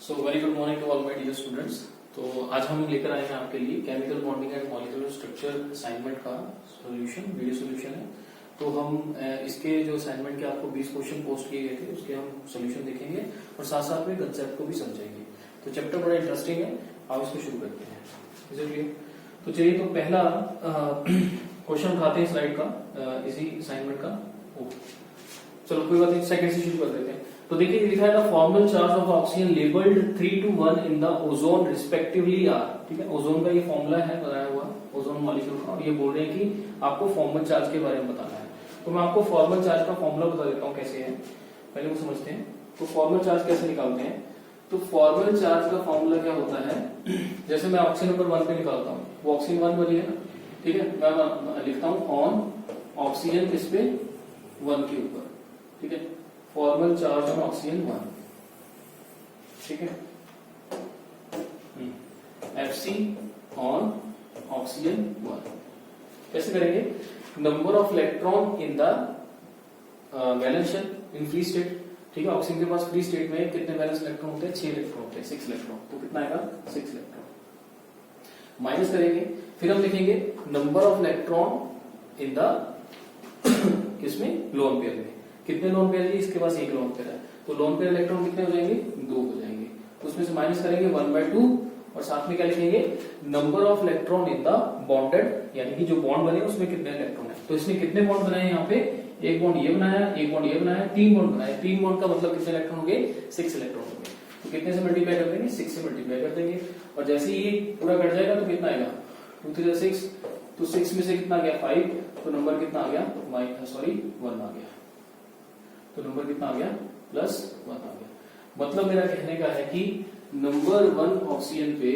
So very good morning to all my dear students. तो आज हम लेकर आए हैं आपके लिए chemical bonding and molecular structure assignment का सॉल्यूशन, वीडियो सॉल्यूशन है। तो हम इसके जो असाइनमेंट के आपको 20 क्वेश्चन पोस्ट किए गए थे उसके हम सॉल्यूशन देखेंगे और साथ साथ में कंसेप्ट को भी समझेंगे। तो चैप्टर बड़ा इंटरेस्टिंग है, आप इसको शुरू करते हैं। Is it clear? तो चलिए, तो पहला क्वेश्चन उठाते हैं स्लाइड का, इसी असाइनमेंट का। चलो कोई बात नहीं, सेकंड से शुरू कर देते हैं। तो देखिए लिखा है the formal charge of oxygen labelled 3 to 1 in the ozone respectively are. ठीक है, ओजोन का ये फॉर्मूला है बनाया हुआ, ओजोन मॉलिक्यूल का, और ये बोल रहे हैं कि आपको फॉर्मल चार्ज के बारे में बताना है। तो मैं आपको फॉर्मल चार्ज का फॉर्मूला बता देता हूँ कैसे है, पहले वो समझते हैं। तो फॉर्मल चार्ज कैसे निकालते हैं? तो फॉर्मल चार्ज का फॉर्मूला क्या होता है, जैसे मैं ऑक्सीजन नंबर 1 पे निकालता हूँ, वो ऑक्सीजन 1 वाली है ना, ठीक है। मैं लिखता हूँ ऑन ऑक्सीजन किस पे, 1 के ऊपर, ठीक है। फॉर्मल चार्ज ऑन ऑक्सीजन 1, ठीक है। Fc ऑन ऑक्सीजन 1 कैसे करेंगे? Number of electron in the valence shell in free state, ठीक है। ऑक्सीजन के पास फ्री स्टेट में कितने वैलेंस इलेक्ट्रॉन होते हैं? 6 इलेक्ट्रॉन होते हैं, 6 इलेक्ट्रॉन। तो कितना आएगा? 6 इलेक्ट्रॉन। माइनस करेंगे, फिर हम लिखेंगे number of electron in the किसमें, लोन पेयर में। कितने लोन पेयर है? इसके पास 1 लोन पेयर है, तो लोन पेयर इलेक्ट्रॉन कितने हो जाएंगे? 2 हो जाएंगे। तो उसमें से माइनस करेंगे 1/2 और साथ में क्या लिखेंगे? Number of electron in the bonded, यानी कि जो बॉन्ड बने उसमें कितने इलेक्ट्रॉन है। तो इसने कितने बॉन्ड बनाए यहाँ पे? एक बॉन्ड ये बनाया, एक बॉन्ड ये बनाया, 3 बॉन्ड बनाए। 3 बॉन्ड का मतलब कितने इलेक्ट्रॉन हो गए? 6 इलेक्ट्रॉन हो गए। तो कितने से मल्टीप्लाई कर देंगे? 6 से मल्टीप्लाई कर देंगे। और जैसे ही पूरा कट जाएगा तो कितना आएगा? 2 3 6, तो 6 में से कितना गया? 5, तो नंबर कितना आ गया? 1 आ गया। तो नंबर कितना आ गया? +1 आ गया। मतलब मेरा कहने का है कि नंबर 1 ऑक्सीजन पे,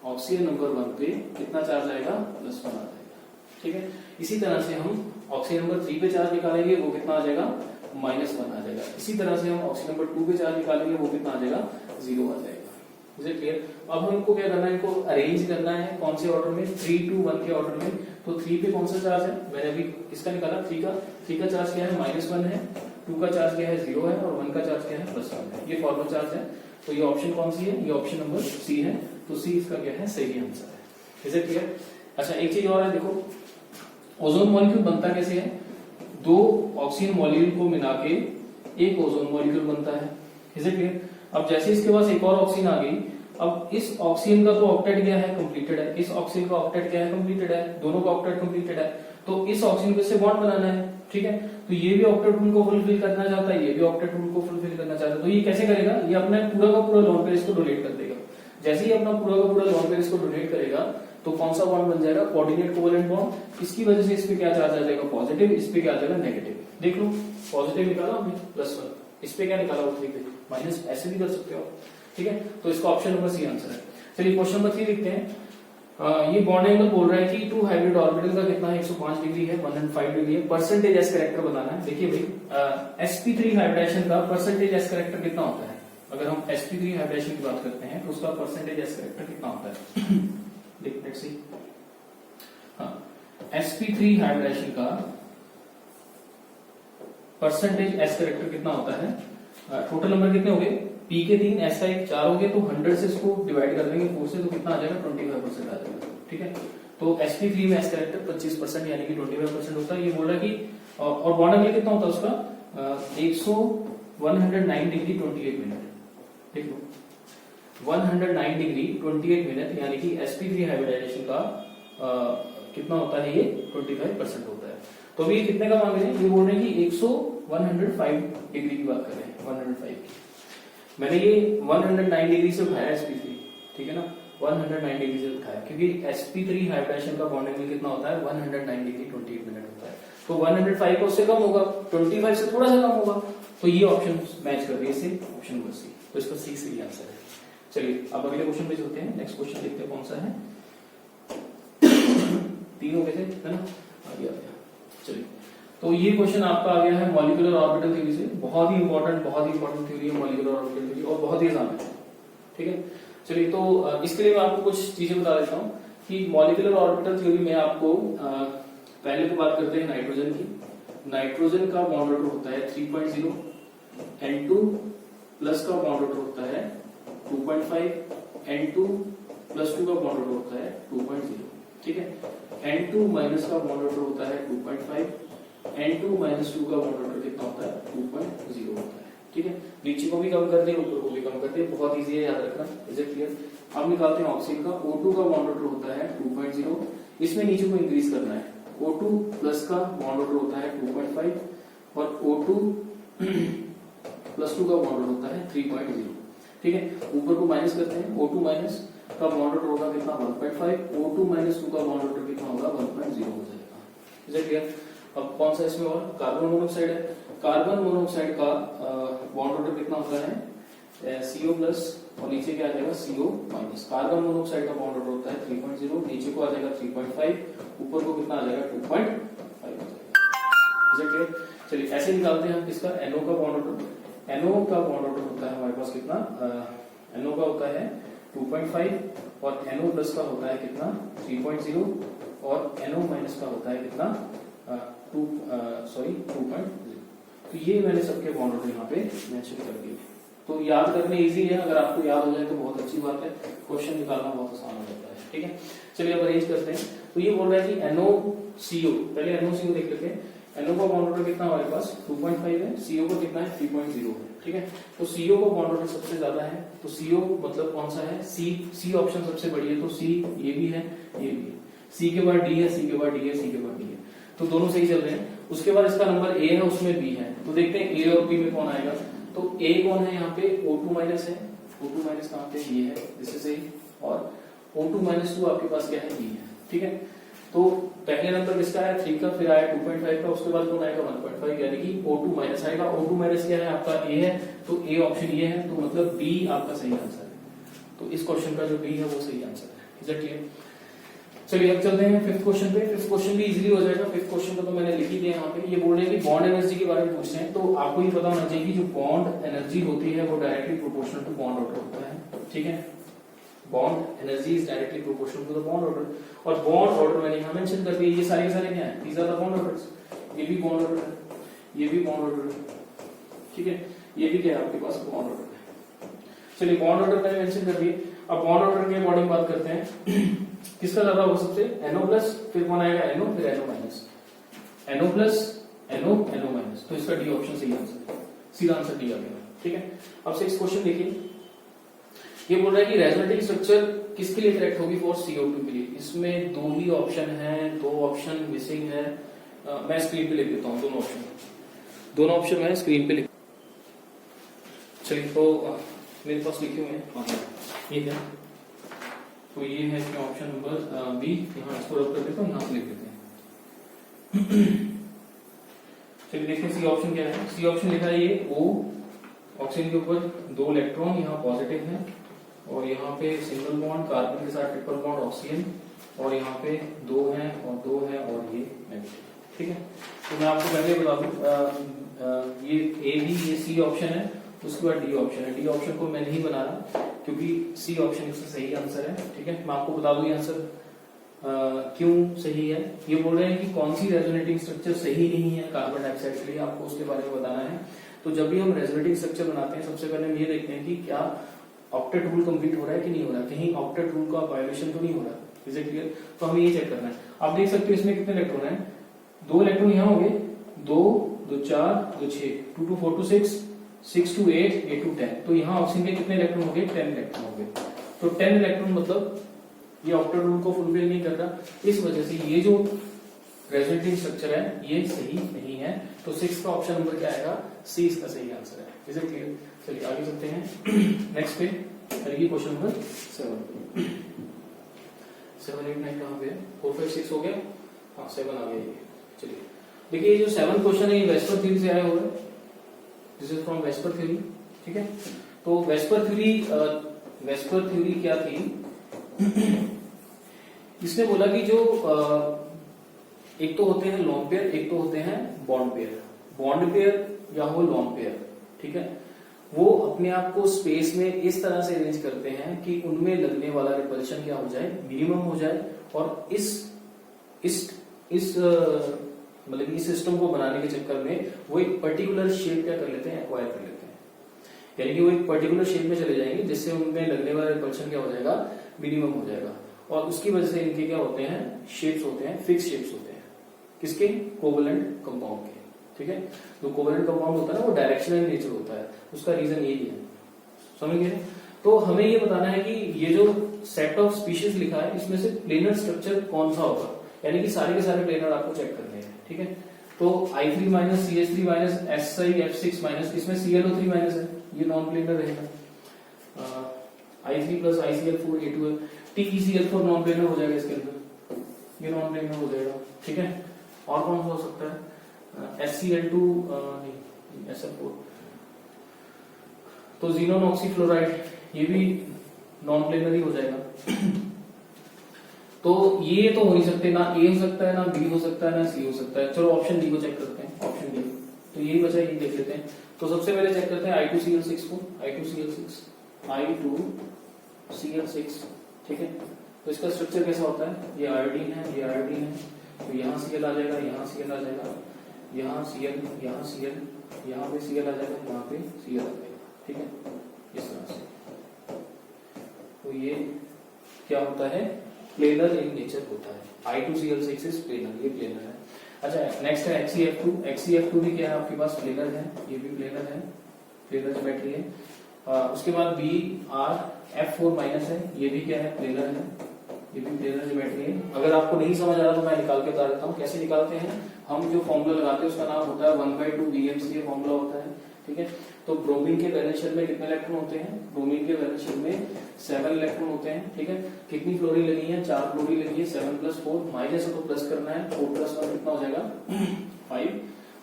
ऑक्सीजन नंबर 1 पे कितना चार्ज आएगा? +1 आ जाएगा, ठीक है। इसी तरह से हम ऑक्सीजन नंबर 3 पे चार्ज निकालेंगे, वो कितना आ जाएगा? -1 आ जाएगा। इसी तरह से हम ऑक्सीजन नंबर 2 पे चार्ज निकालेंगे, वो कितना आ जाएगा? 0 आ जाएगा। Is it clear? अब हमको क्या करना है, इनको अरेंज करना है कौन से ऑर्डर में? 3 to 1 के ऑर्डर में। तो 3 पे कौन सा चार्ज है? मैंने अभी इसका निकाला, 3 का चार्ज क्या है? -1 है। 2 का चार्ज क्या है? 0 है। और 1 का चार्ज क्या है? +1 है। ये फॉर्मल चार्ज है। तो ये ऑप्शन कौन सी है? ये ऑप्शन नंबर सी है। तो सी इसका क्या है? सही आंसर है। Is it clear? अच्छा, एक चीज और है, देखो ओजोन मॉलिक्यूल बनता कैसे है? 2 ऑक्सीजन मॉलिक्यूल को मिला के एक ओजोन मॉलिक्यूल बनता है। Is it clear? अब जैसे इसके पास एक और ऑक्सीजन आ गई, अब इस ऑक्सीजन का तो ऑक्टेट क्या है? कंप्लीटेड है। इस ऑक्सीजन का ऑक्टेट क्या है? कंप्लीटेड है। दोनों का ऑक्टेट कंप्लीटेड है। तो इस ऑक्सीजन को इससे बॉन्ड बनाना है, ठीक है। तो ये भी ऑक्टेट रूल को फुलफिल करना चाहता है, ये भी ऑक्टेट रूल को फुलफिल करना चाहता है। तो ये कैसे करेगा? ये अपना पूरा का पूरा लोन पेयर इसको डोनेट कर देगा। जैसे ही अपना पूरा का पूरा लोन पेयर इसको डोनेट करेगा, तो कौन सा बॉन्ड बन जाएगा? Coordinate covalent bond. इसकी वजह से इस पे क्या चार्ज आ जाएगा? पॉजिटिव। इस पे क्या आ जाएगा? नेगेटिव। देख लो, पॉजिटिव निकाला हमने +1, इस पे क्या निकाला? 3 पे माइनस, ऐसे भी कर सकते हो, ठीक है। तो इसका ऑप्शन नंबर सी आंसर है। चलिए क्वेश्चन नंबर 3 लिखते हैं। ये बॉन्ड एंगल बोल रहा है कि 2 हाइब्रिड ऑर्बिटल का कितना है? 105 डिग्री है, 105 डिग्री है। परसेंटेज एस कैरेक्टर बताना है। देखिए भाई, sp3 हाइब्रिडेशन का परसेंटेज एस कैरेक्टर कितना होता है? अगर हम sp3 हाइब्रिडेशन की बात करते हैं तो उसका परसेंटेज एस कैरेक्टर कितना होता है? Let's see. हाँ, sp3 हाइब्रिडेशन का परसेंटेज एस कैरेक्टर कितना होता है? टोटल नंबर कितने हो गए? P के 3, S का 1, 4 हो गए। तो 100 से इसको डिवाइड कर देंगे 4 से, तो कितना आ जाएगा? 25% आ जाएगा, ठीक है। तो sp3 में एस कैरेक्टर 25% यानी कि 25% होता है। ये बोल रहा है कि और बॉन्ड एंगल कितना होता है उसका? 109 डिग्री 28 मिनट। देख लो, 109 डिग्री 28 मिनट, यानी कि sp3 हाइब्रिडाइजेशन का कितना होता है? ये 25% होता है। तो अभी कितने का मांग रहे हैं? ये बोल रहे हैं कि 105 डिग्री की बात कर रहे हैं, 105 की। मैंने ये 109 डिग्री से उठाया sp3, ठीक है ना, 109 डिग्री से उठाया, क्योंकि sp3 हाइब्रिडेशन का बॉन्ड एंगल कितना होता है? 109 डिग्री 28 मिनट होता है। तो 105 का उससे कम होगा, 25 से थोड़ा सा कम होगा। तो ये ऑप्शन मैच कर रही है इसे, ऑप्शन नंबर सी। तो इसका सी सही आंसर है। चलिए अब अगले क्वेश्चन पे चलते हैं। नेक्स्ट क्वेश्चन देखते हैं कौन सा है। 3 हो गए थे, है ना, आगे आ गया। चलिए, तो ये क्वेश्चन आपका आ गया है मॉलिक्यूलर ऑर्बिटल थ्योरी से। बहुत ही इंपॉर्टेंट थ्योरी है मॉलिक्यूलर ऑर्बिटल थ्योरी, और बहुत ही आसान है, ठीक है। चलिए, तो इसके लिए मैं आपको कुछ चीजें बता देता हूँ कि मॉलिक्यूलर ऑर्बिटल थ्योरी में आपको पहले तो बात करते हैं नाइट्रोजन की। नाइट्रोजन का बॉन्ड ऑर्डर होता है 3.0, N2 प्लस का बॉन्ड ऑर्डर होता है 2.5, N2 प्लस 2 का बॉन्ड ऑर्डर होता है 2.0, ठीक है। N2 माइनस का बॉन्ड ऑर्डर होता है 2.5, N2 माइनस 2 का बॉन्ड ऑर्डर कितना होता है 2.0 होता है, ठीक है। नीचे को भी कम कर दिया, ऊपर को भी कम कर दिया, बहुत इजी है याद रखना, इज इट क्लियर। अब निकालते हैं ऑक्सीजन का। O2 का बॉन्ड ऑर्डर होता है 2.0, इसमें नीचे को इंक्रीज करना है। O2 प्लस का बॉन्ड ऑर्डर होता है 2.5 और O2 प्लस 2 का बॉन्ड ऑर्डर होता है 3.0, ठीक है। ऊपर को माइनस करते हैं, O2 माइनस का बॉन्ड ऑर्डर होगा कितना 1.5, O2 माइनस 2 का बॉन्ड ऑर्डर कितना होगा 1.0 हो जाएगा, इज इट क्लियर। अब कौन सा इसमें और कार्बन मोनोऑक्साइड है, कार्बन मोनोऑक्साइड का बॉन्ड ऑर्डर कितना होता है CO प्लस और नीचे क्या आ जाएगा CO माइनस। कार्बन मोनोऑक्साइड का बॉन्ड ऑर्डर होता है 3.0, नीचे को आ जाएगा 3.5, ऊपर को कितना आ जाएगा 2.5 आ जाएगा, इज इट क्लियर। चलिए ऐसे निकालते हैं हम किसका NO का बॉन्ड ऑर्डर। NO का बॉन्ड ऑर्डर होता है हमारे पास कितना NO का होता है 2.5 और NO प्लस का होता है कितना 3.0 और NO माइनस का होता है कितना 2.0। तो ये मैंने सबके बॉन्ड ऑर्डर यहाँ पे मेंशन कर दिए। तो याद करने इजी है, अगर आपको याद हो जाए तो बहुत अच्छी बात है, क्वेश्चन निकालना बहुत आसान हो जाता है, ठीक है। चलिए अब अरेंज करते हैं। तो ये बोल रहा है कि NOCO, पहले NOCO देख लेते हैं। NO का बॉन्ड ऑर्डर कितना हमारे पास 2.5 है, CO का कितना है 3.0 है, ठीक है। तो CO का बॉन्ड ऑर्डर सबसे ज्यादा है, तो CO मतलब कौन सा है C ऑप्शन सबसे बड़ी है, तो C ये भी है ये भी है, C के बाद D है, C के बाद D है, C के बाद D है, तो दोनों सही चल रहे हैं। उसके बाद इसका नंबर A है, उसमें B है, तो देखते हैं A और B में कौन आएगा। तो A कौन है यहाँ पे O2 माइनस है, O2 माइनस कहाँ पे ये है, इससे सही, और O2 माइनस 2 आपके पास क्या है B है, ठीक है। तो पहले नंबर किसका है 3 का, फिर आया 2.5 का, उसके बाद कौन आएगा 1.5, यानी कि O2 माइनस आएगा। O2 माइनस क्या है आपका A है, तो A ऑप्शन ये है, तो मतलब B आपका सही आंसर है। तो इस क्वेश्चन का जो B है वो सही आंसर है, इज इट क्लियर। चलिए अब चलते हैं फिफ्थ क्वेश्चन पे। फिफ्थ क्वेश्चन भी इजीली हो जाएगा, फिफ्थ क्वेश्चन का तो मैंने लिख ही दिया यहाँ पे। ये बोल रहे हैं कि बॉन्ड एनर्जी के बारे में पूछते हैं, तो आपको ये पता होना चाहिए कि जो बॉन्ड एनर्जी होती है वो directly proportional to bond order होता है, ठीक है। Bond energy is directly proportional to the bond order, और बॉन्ड ऑर्डर मैंने यहाँ मेंशन कर दिया। ये सारे के सारे क्या है, these are the bond orders. ये भी बॉन्ड ऑर्डर है, ये भी बॉन्ड ऑर्डर है, ठीक है। ये भी क्या है आपके पास बॉन्ड ऑर्डर है। चलिए बॉन्ड ऑर्डर मैंने मेंशन कर दिए। अब बॉन्ड ऑर्डर के अकॉर्डिंग बात करते हैं किसका ज्यादा होगा सबसे, NO प्लस, फिर कौन आएगा NO, फिर NO minus, NO plus NO minus, तो इसका डी ऑप्शन सही आंसर है, सीधा आंसर डी आ गया, ठीक है। अब सिक्स क्वेश्चन देखिए। ये बोल रहा है कि रेजोनेटिंग स्ट्रक्चर किसके लिए करेक्ट होगी फॉर CO2 के लिए। इसमें दो ही ऑप्शन है, दो ऑप्शन मिसिंग है। मैं स्क्रीन पे लिख देता हूँ दोनों ऑप्शन मैं स्क्रीन पे लिख। चलिए तो मेरे पास लिखे हुए हैं, ये है, तो ये है इसमें ऑप्शन नंबर बी। यहाँ इसको रब कर देता हूँ, यहाँ पे लिख देते हैं। चलिए देखिए सी ऑप्शन क्या है। सी ऑप्शन लिखा है ये O, ऑक्सीजन के ऊपर 2 इलेक्ट्रॉन यहाँ पॉजिटिव है, और यहाँ पे सिंगल बॉन्ड कार्बन के साथ ट्रिपल बॉन्ड ऑक्सीजन, और यहाँ पे 2 है और 2 है और ये नेगेटिव, ठीक है। तो मैं आपको पहले बता दूं ये A भी, ये सी ऑप्शन है, उसके बाद डी ऑप्शन है। डी ऑप्शन को मैं नहीं बना रहा क्योंकि सी ऑप्शन इसका सही आंसर है, ठीक है। मैं आपको बता दूं ये आंसर क्यों सही है। ये बोल रहे हैं कि कौन सी रेजोनेटिंग स्ट्रक्चर सही नहीं है कार्बन डाइऑक्साइड के लिए, आपको उसके बारे में बताना है। तो जब भी हम रेजोनेटिंग स्ट्रक्चर बनाते हैं सबसे पहले हम ये देखते हैं कि क्या ऑक्टेट रूल कंप्लीट हो रहा है कि नहीं हो रहा है, कहीं ऑक्टेट रूल का वायोलेशन तो नहीं हो रहा है, इज इट क्लियर। तो हमें ये चेक करना है। आप देख सकते हो इसमें कितने इलेक्ट्रॉन है, 2 इलेक्ट्रॉन यहाँ हो गए, 2 2 4 2 6, 2 2 4 2 6, 6 2 8 8 2 10। तो यहाँ ऑक्सीजन के कितने इलेक्ट्रॉन हो गए, 10 इलेक्ट्रॉन हो गए। तो 10 इलेक्ट्रॉन मतलब ये ऑक्टेट रूल को फुलफिल नहीं कर रहा, इस वजह से ये जो रेजोनेटिंग स्ट्रक्चर है ये सही नहीं है। तो 6 का ऑप्शन नंबर क्या आएगा, सी इसका सही आंसर है, इज इट क्लियर। चलिए आगे चलते हैं नेक्स्ट पे, करेंगे क्वेश्चन नंबर 7 8 9 कहाँ पे है, 4 5 6 हो गया, हाँ 7 आ गया ये। चलिए देखिए ये जो 7 क्वेश्चन है ये वेस्पर थ्योरी से आया हुआ है, this is from VSEPR theory, ठीक है। तो वेस्पर थ्योरी क्या थी, इसने बोला कि जो एक तो होते हैं लोन पेयर, एक तो होते हैं बॉन्ड पेयर। बॉन्ड पेयर या हो लोन पेयर, ठीक है, वो अपने आप को स्पेस में इस तरह से अरेंज करते हैं कि उनमें लगने वाला रिपल्शन क्या हो जाए, मिनिमम हो जाए, और इस मतलब इस सिस्टम को बनाने के चक्कर में वो एक पर्टिकुलर शेप क्या कर लेते हैं, एक्वायर कर लेते हैं। यानी कि वो एक पर्टिकुलर शेप में चले जाएंगे जिससे उनमें लगने वाला रिपल्शन क्या हो जाएगा, मिनिमम हो जाएगा। और उसकी वजह से इनके क्या होते हैं, शेप्स होते हैं, फिक्स शेप्स होते हैं, किसके, कोवलेंट कंपाउंड के। ठीक है, जो कोवलेंट कंपाउंड होता है ना वो डायरेक्शनल नेचर होता है, उसका रीजन यही है, समझ गए। तो हमें ये बताना है कि ये जो सेट ऑफ स्पीशीज लिखा है इसमें से प्लेनर स्ट्रक्चर कौन सा होगा, यानी कि सारे के सारे प्लेनर आपको चेक करने हैं। ठीक है, तो I3 minus CH3 minus SiF6 minus, इसमें ClO3 माइनस है, ये नॉन प्लेनर रहेगा। I3 प्लस ICl4 A2 है, TeCl4 नॉन प्लेनर हो जाएगा इसके अंदर, ये नॉन प्लेनर हो जाएगा। ठीक है, और कौन सा हो सकता है, HCl2 नहीं SL4, तो जीनोन ऑक्सीफ्लोराइड, ये भी नॉन प्लेनर ही हो जाएगा। तो ये तो हो नहीं सकते, ना ए हो सकता है, ना बी हो सकता है, ना सी हो सकता है। चलो ऑप्शन डी को चेक करते हैं, ऑप्शन डी, तो यही बचा, ये देख लेते हैं। तो सबसे पहले चेक करते हैं I2Cl6 को, I2Cl6, ठीक है। तो इसका स्ट्रक्चर कैसा होता है, ये आयोडीन है, ये आयोडीन है, तो यहाँ Cl आ जाएगा, यहाँ Cl आ जाएगा, यहाँ Cl, यहाँ Cl, यहाँ पे Cl आ जाएगा, यहाँ पे Cl आ जाएगा। ठीक है, इस तरह से। तो ये क्या होता है, प्लेनर इन नेचर होता है। I2Cl6 इज प्लेनर, ये प्लेनर है। अच्छा, नेक्स्ट है HCF2। HCF2 भी क्या है आपके पास, प्लेनर है, ये भी प्लेनर है, प्लेनर ज्योमेट्री है। उसके बाद BrF4 माइनस है, ये भी क्या है, प्लेनर है, ये भी प्लेनर ज्योमेट्री है। अगर आपको नहीं समझ आ रहा तो मैं निकाल के बता देता हूँ कैसे निकालते हैं। हम जो फॉर्मूला लगाते हैं उसका नाम होता है 1/2 BMC, ये फॉर्मूला होता है। ठीक है, तो ब्रोमीन के वैलेंस शेल में कितने इलेक्ट्रॉन होते हैं, ब्रोमीन के वैलेंस शेल में 7 इलेक्ट्रॉन होते हैं। ठीक है, कितनी फ्लोरीन लगी है, 4 फ्लोरीन लगी है, 7 + 4, माइनस को प्लस करना है, 4 + 1 कितना हो जाएगा 5,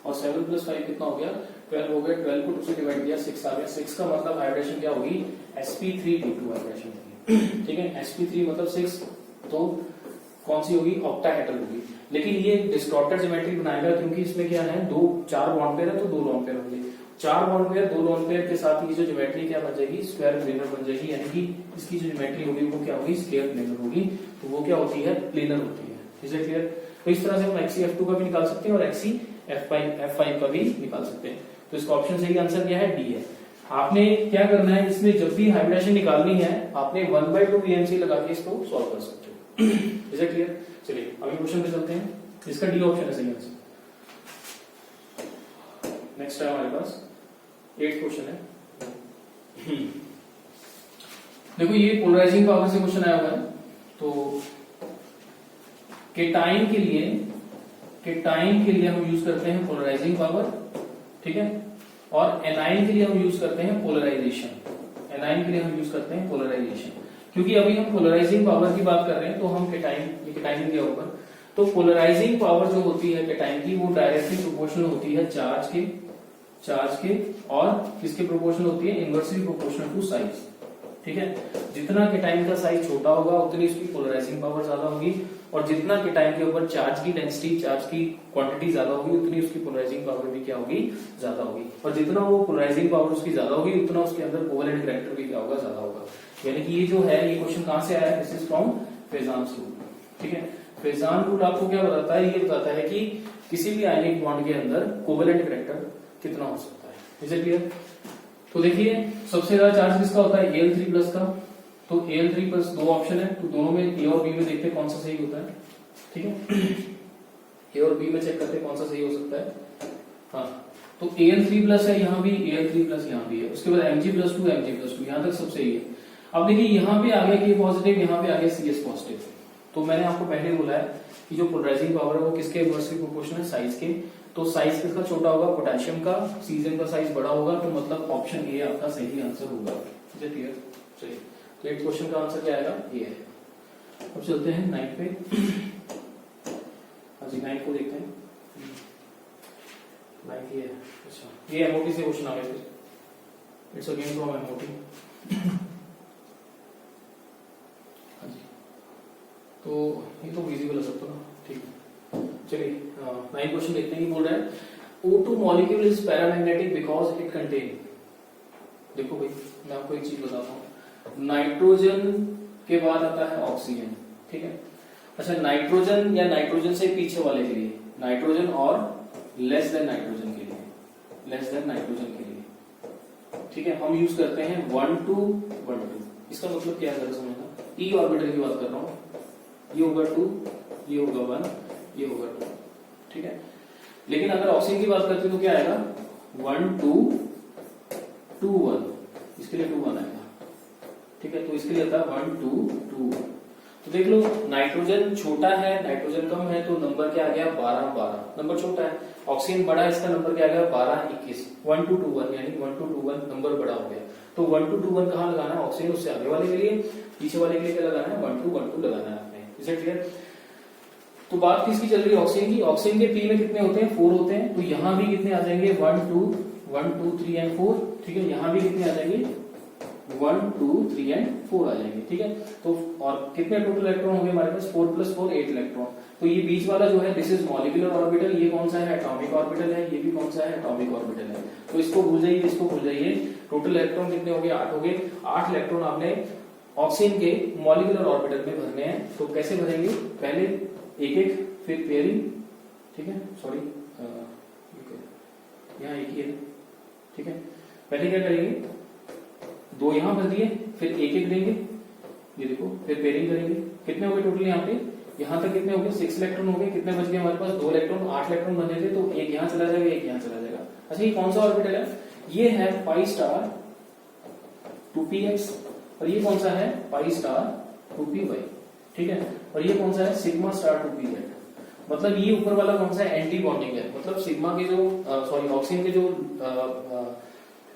और 7 + 5 कितना हो गया 12 हो गया, 12 को 2 से डिवाइड किया 6 आ गया। 6 का मतलब वाइब्रेशन क्या होगी, sp3d2 वाइब्रेशन होगी। ठीक है, sp3 मतलब 6, तो कौन सी होगी, ऑक्टाहेड्रल होगी। लेकिन ये डिस्टॉर्टेड ज्योमेट्री बनाएगा क्योंकि इसमें क्या है, 4 बॉन्ड पेयर है, तो 2 लोन पेयर होंगे। 4 बॉन्ड पेयर 2 लोन पेयर के साथ ये जो ज्योमेट्री क्या बन जाएगी, स्क्वायर प्लेनर बन जाएगी, यानी कि इसकी जो ज्योमेट्री होगी वो क्या होगी, स्क्वायर प्लेनर होगी। तो वो क्या होती है, प्लेनर होती है। Is it clear. तो इस तरह से हम HCF2 का भी निकाल सकते हैं और HCF5 का भी निकाल सकते हैं। तो इसका ऑप्शन सही आंसर क्या है, डी है। आपने क्या करना है, इसमें जब भी हाइब्रिडेशन निकालनी है आपने 1/2 BMC लगा के इसको सॉल्व कर सकते हो। Is it clear. चलिए अभी क्वेश्चन पे चलते हैं, इसका डी ऑप्शन है सही आंसर। नेक्स्ट है हमारे पास 8th क्वेश्चन है। देखो ये पोलराइजिंग पावर से क्वेश्चन आया हुआ है। तो केटाइन के लिए हम यूज करते हैं पोलराइजिंग पावर, ठीक है, और एनाइन के लिए हम यूज करते हैं पोलराइजेशन। एनाइन के लिए हम यूज करते हैं पोलराइजेशन, क्योंकि अभी हम पोलराइजिंग पावर की बात कर रहे हैं। तो हम केटाइन के ऊपर, तो पोलराइजिंग पावर जो होती है केटाइन की, वो डायरेक्टली प्रोपोर्शनल होती है चार्ज के और किसके प्रोपोर्शनल होती है, इनवर्सली प्रोपोर्शनल टू साइज। ठीक है, जितना केटाइन का साइज छोटा होगा उतनी उसकी पोलराइजिंग पावर ज्यादा होगी, और जितना केटाइन के ऊपर चार्ज की डेंसिटी, चार्ज की क्वांटिटी ज्यादा होगी उतनी उसकी पोलराइजिंग पावर भी क्या होगी, ज्यादा होगी। और जितना वो पोलराइजिंग पावर उसकी ज्यादा होगी उतना उसके अंदर कोवेलेंट कैरेक्टर भी क्या होगा, ज्यादा होगा। यानी कि ये जो है, ये क्वेश्चन कहां से आया है, दिस इज फ्रॉम फेजान्स रूल। ठीक है, फेजान रूल आपको क्या बताता है, ये बताता है कि किसी भी आयनिक बॉन्ड के अंदर कोवेलेंट कैरेक्टर कितना हो सकता है। Is it clear. तो देखिए सबसे ज्यादा चार्ज किसका होता है, Al3+ का। तो Al3+ 2 ऑप्शन है, तो दोनों में ए और बी में देखते हैं कौन सा सही होता है। ठीक है, ए और बी में चेक करते हैं कौन सा सही हो सकता है। हाँ, तो Al3+ है, यहाँ भी Al3+ यहाँ भी है। उसके बाद Mg+2 Mg+2 यहाँ तक सब सही है। अब देखिए यहाँ पे आ गया K पॉजिटिव, यहाँ पे आ गया CS पॉजिटिव। तो मैंने आपको पहले बोला है कि जो पोलराइजिंग पावर है वो किसके इनवर्सली प्रोपोर्शनल है, साइज के। तो साइज किसका छोटा होगा, पोटेशियम का, सीजन का साइज बड़ा होगा, तो मतलब ऑप्शन ए आपका सही आंसर होगा। क्लियर। चलिए, तो 8th क्वेश्चन का आंसर क्या आएगा, ये है। अब चलते हैं 9 पे। हाँ जी, 9 को देखते हैं। 9 ये है। अच्छा, ये एमओटी से क्वेश्चन आ गया फिर, इट्स अगेन फ्रॉम एमओटी। हाँ जी, तो ये तो इजी वाला सब तो ना, ठीक है। चलिए 9 क्वेश्चन देखते हैं। बोल रहा है O2 molecule is paramagnetic because it contain. देखो भाई, मैं आपको एक चीज बताता हूँ, नाइट्रोजन के बाद आता है ऑक्सीजन। ठीक है, अच्छा, नाइट्रोजन या नाइट्रोजन से पीछे वाले के लिए, नाइट्रोजन और लेस देन नाइट्रोजन के लिए, लेस देन नाइट्रोजन के लिए। ठीक है, हम यूज करते हैं 1 2 1 2। इसका मतलब क्या है जरा समझना, ई ऑर्बिटल की बात कर रहा हूं, ये होगा 2, ये होगा 1, ये होगा 2, ठीक है। लेकिन अगर ऑक्सीजन की बात करते हैं तो क्या आएगा 1 2 2 1, इसके लिए 2 1 आएगा, ठीक है। तो इसके लिए आता है 1 2 2 1। तो देख लो नाइट्रोजन छोटा है, नाइट्रोजन कम है, तो नंबर क्या आ गया 12 12, नंबर छोटा है। ऑक्सीजन बड़ा है, इसका नंबर क्या आ गया 12 21, 1 2 2 1 यानी 1 2 2 1 नंबर बड़ा हो गया। तो 1 2 2 1 कहां लगाना है, ऑक्सीजन उससे आगे वाले के लिए, पीछे वाले के लिए क्या लगाना है 1 2 1 2 लगाना है आपने, इसे क्लियर। तो बात किसकी चल रही है, ऑक्सीजन की। ऑक्सीजन के पी में कितने होते हैं 4 होते हैं, तो यहां भी कितने आ जाएंगे 1 2 3 एंड 4, ठीक है। यहां भी कितने आ जाएंगे 1 2 3 एंड 4 आ जाएंगे, ठीक है। तो और कितने टोटल इलेक्ट्रॉन होंगे हमारे पास 4 + 4 8 इलेक्ट्रॉन। तो ये बीच वाला जो है दिस इज मॉलिक्यूलर ऑर्बिटल, ये कौन सा है एटॉमिक ऑर्बिटल है, ये भी कौन सा है एटॉमिक ऑर्बिटल है। तो इसको भूल जाइए, इसको भूल जाइए। टोटल इलेक्ट्रॉन कितने हो गए 8 हो गए। 8 इलेक्ट्रॉन आपने ऑक्सीजन के मॉलिक्यूलर ऑर्बिटल में भरने हैं। तो कैसे भरेंगे, पहले एक एक फिर पेयरिंग, ठीक है, सॉरी यहाँ एक ही है, ठीक है। पहले क्या करेंगे, 2 यहां भर दिए, फिर एक एक देंगे, ये देखो, फिर पेयरिंग करेंगे। कितने हो गए टोटल यहाँ पे, यहां तक कितने हो गए 6 इलेक्ट्रॉन हो गए। कितने बच गए हमारे पास 2 इलेक्ट्रॉन, 8 इलेक्ट्रॉन बने थे, तो एक यहां चला जाएगा, एक यहां चला जाएगा। अच्छा ये कौन सा ऑर्बिटल है, ये है पाई स्टार 2px, और ये कौन सा है पाई स्टार 2py, ठीक है। और ये कौन सा है सिग्मा स्टार 2pz। मतलब ये ऊपर वाला कौन सा है एंटी बॉन्डिंग है, मतलब सिग्मा के जो सॉरी ऑक्सीजन के जो